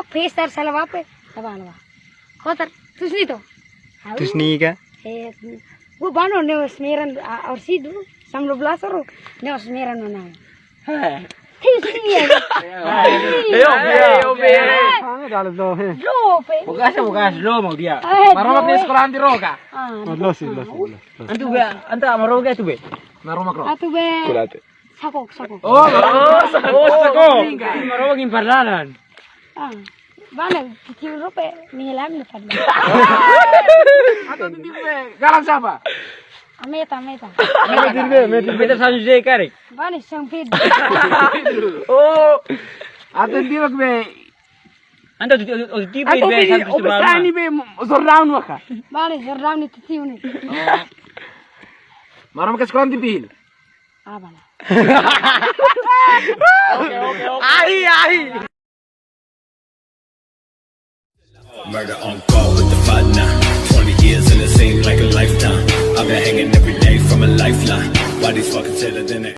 फेस तर साला वापे दबा लवा खोतर तुझनी तो Tusni ka? वो बानो ने स्मेरन और सीधु समलो ब्लासरो ने स्मेरन ना तुझनी है लो पे Bukas lo mau dia. Maroma ke sekolah anti roga. Los. Antu be, anta maroga tu be. Maroma kro. atu be Kulate. sako Oh, sako. Maroma kin parlalan. bana kiti rope nilam ne padla Anta tu be. Galang siapa? ameta Beta sanju je kare. bana sampid Oh. Anta dia be. Anta tu tipe be sanju Obsani be zorraun waka. bana jarram ni titi uni Maroma ke sekolah anti pil. bana Ai. Murder on call with the fight now. 20 years and it seems like a lifetime. I've been hanging every day from a lifeline. Why these fucking said it in it?